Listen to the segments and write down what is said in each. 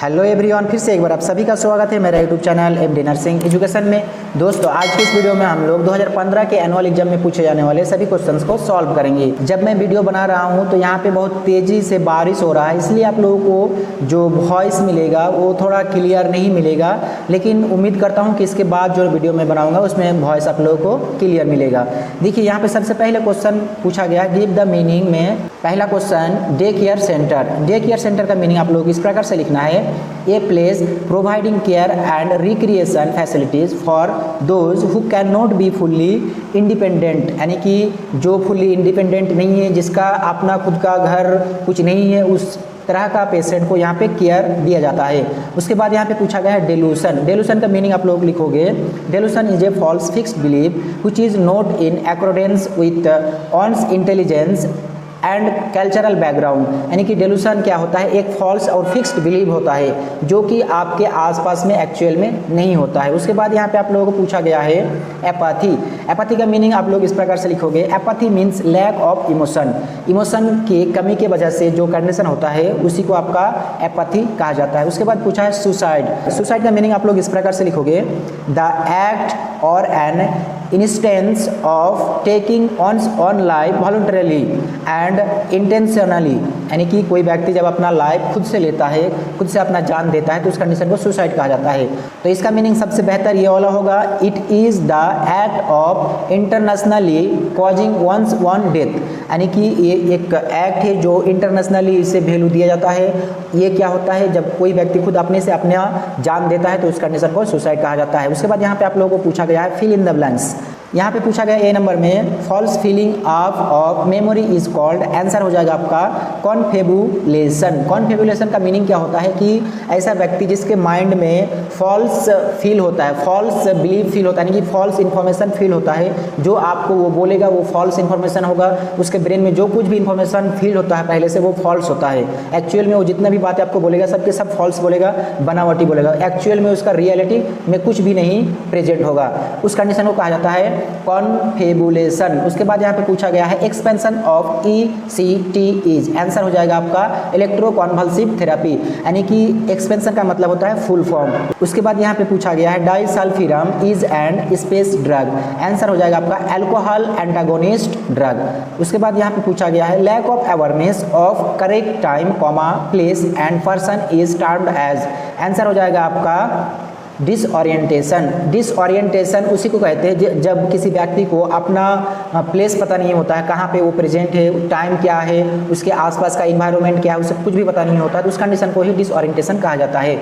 Hello everyone, फिर से एक बार आप सभी का स्वागत है मेरा YouTube channel MD nursing education में। दोस्तों, आज की इस वीडियो में हम लोग 2015 के एनुअल एग्जाम में पूछे जाने वाले सभी क्वेश्चंस को सॉल्व करेंगे। जब मैं वीडियो बना रहा हूं तो यहाँ पे बहुत तेज़ी से बारिश हो रहा है, इसलिए आप लोगों को जो वॉइस मिलेगा वो थोड़ा क्लियर नहीं मिलेगा, लेकिन उम्मीद करता हूँ कि इसके बाद जो वीडियो मैं बनाऊँगा उसमें वॉइस आप लोगों को क्लियर मिलेगा। देखिए, यहाँ पर सबसे पहले क्वेश्चन पूछा गया, गिव द मीनिंग में पहला question day care centre. Day care centre का मीनिंग आप लोग इस प्रकार से लिखना है, a place providing care and recreation facilities for those who can not be fully independent, यानी कि जो फुल्ली इंडिपेंडेंट नहीं है, जिसका अपना खुद का घर कुछ नहीं है, उस तरह का पेशेंट को यहाँ पे केयर दिया जाता है। उसके बाद यहाँ पे पूछा गया है डेलूशन। डेलूशन का मीनिंग आप लोग लिखोगे, delusion is a false fixed belief which is not in accordance with one's intelligence and cultural background, यानी कि डेलूशन क्या होता है, एक फॉल्स और फिक्स्ड बिलीव होता है जो कि आपके आसपास में एक्चुअल में नहीं होता है। उसके बाद यहाँ पे आप लोगों को पूछा गया है एपैथी। एपैथी का मीनिंग आप लोग इस प्रकार से लिखोगे, apathy means lack of emotion. Emotion की कमी के वजह से जो कंडीशन होता है उसी को आपका एपैथी कहा जाता है। उसके बाद पूछा है सुसाइड। सुसाइड का मीनिंग आप लोग इस प्रकार से लिखोगे, द एक्ट और an instance of taking one's own life voluntarily and intentionally, यानी कि कोई व्यक्ति जब अपना लाइफ खुद से लेता है, खुद से अपना जान देता है, तो उस कंडीशन को सुसाइड कहा जाता है। तो इसका मीनिंग सबसे बेहतर ये वाला होगा, it is the act of intentionally causing one's own death, यानी कि ये एक एक्ट है जो इंटरनेशनली इसे वैल्यू दिया जाता है। ये क्या होता है, जब कोई व्यक्ति खुद अपने से अपना जान देता है तो उस कंडीशन को सुसाइड कहा जाता है। उसके बाद यहाँ पे आप लोगों को पूछा गया है फिल इन द ब्लैंक्स। यहाँ पे पूछा गया ए नंबर में false feeling of memory is called, answer हो जाएगा आपका कॉन्फेबुलेशन। कॉन्फेबुलेशन का मीनिंग क्या होता है कि ऐसा व्यक्ति जिसके माइंड में फॉल्स फील होता है, फॉल्स बिलीव फील होता है, यानी कि फॉल्स इन्फॉर्मेशन फील होता है, जो आपको वो बोलेगा वो फॉल्स इन्फॉर्मेशन होगा। उसके ब्रेन में जो कुछ भी इन्फॉर्मेशन फील होता है पहले से वो फॉल्स होता है। एक्चुअल में वो जितना भी बातें आपको बोलेगा सबके सब फॉल्स बोलेगा, बनावटी बोलेगा। एक्चुअल में उसका रियलिटी में कुछ भी नहीं प्रेजेंट होगा। उस कंडीशन को कहा जाता है कॉन्फेबुलेशन। उसके बाद यहाँ पे पूछा गया है एक्सपेंशन ऑफ ECT, आंसर हो जाएगा आपका इलेक्ट्रोकॉन्वल्सिव थेरेपी, यानी कि एक्सपेंशन का मतलब होता है फुल फॉर्म। उसके बाद यहाँ पे पूछा गया है disulfiram is and space drug, answer हो जाएगा आपका अल्कोहल एंटागोनिस्ट ड्रग। उसके बाद यहाँ पे पूछा गया है lack of awareness of correct time place and person is termed as, answer हो जाएगा आपका डिसओरिएंटेशन। डिसओरिएंटेशन उसी को कहते हैं जब किसी व्यक्ति को अपना प्लेस पता नहीं होता है, कहाँ पे वो प्रेजेंट है, टाइम क्या है, उसके आसपास का इन्वायरमेंट क्या है, उसे कुछ भी पता नहीं होता है, तो उस कंडीशन को ही डिसओरिएंटेशन कहा जाता है।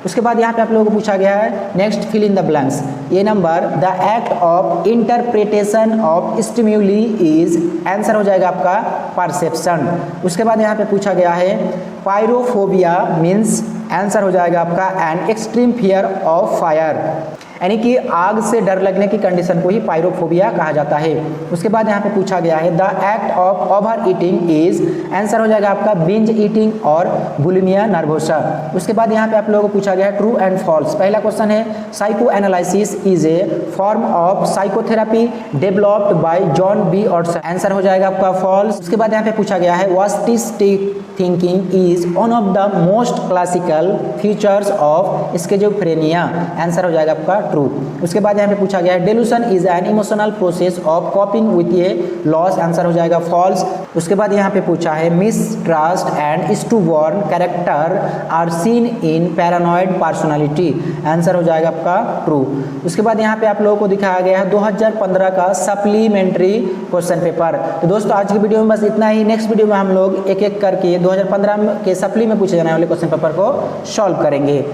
उसके बाद यहाँ पे आप लोगों को पूछा गया है next fill in the blanks. ये number the act of interpretation of stimuli is, answer हो जाएगा आपका परसेप्शन। उसके बाद यहाँ पे पूछा गया है पायरोफोबिया मीन्स, आंसर हो जाएगा आपका an extreme fear of fire, यानी कि आग से डर लगने की कंडीशन को ही पायरोफोबिया कहा जाता है। उसके बाद यहाँ पे पूछा गया है the act of over eating is, answer हो जाएगा आपका बिंज ईटिंग और बुलिमिया नर्वोसा। उसके बाद यहाँ पे आप लोगों को पूछा गया है ट्रू एंड फॉल्स। पहला क्वेश्चन है psycho analysis is a form of psychotherapy developed by John B Watson, answer हो जाएगा आपका फॉल्स। उसके बाद यहाँ पे पूछा गया है autistic thinking is one of the most classical features of schizophrenia, answer हो जाएगा आपका ट्रू। उसके बाद यहाँ पे पूछा गया है delusion is an emotional process of coping with a loss, answer हो जाएगा फॉल्स। उसके बाद यहाँ पे पूछा है mistrust and stubborn character are seen in paranoid personality, answer हो जाएगा आपका ट्रू। उसके बाद यहाँ पे आप लोगों को दिखाया गया है 2015 का सप्लीमेंट्री क्वेश्चन पेपर। तो दोस्तों, आज की वीडियो में बस इतना ही। नेक्स्ट वीडियो में हम लोग एक एक करके 2015 के सप्ली में पूछे जाने वाले क्वेश्चन पेपर को सॉल्व करेंगे।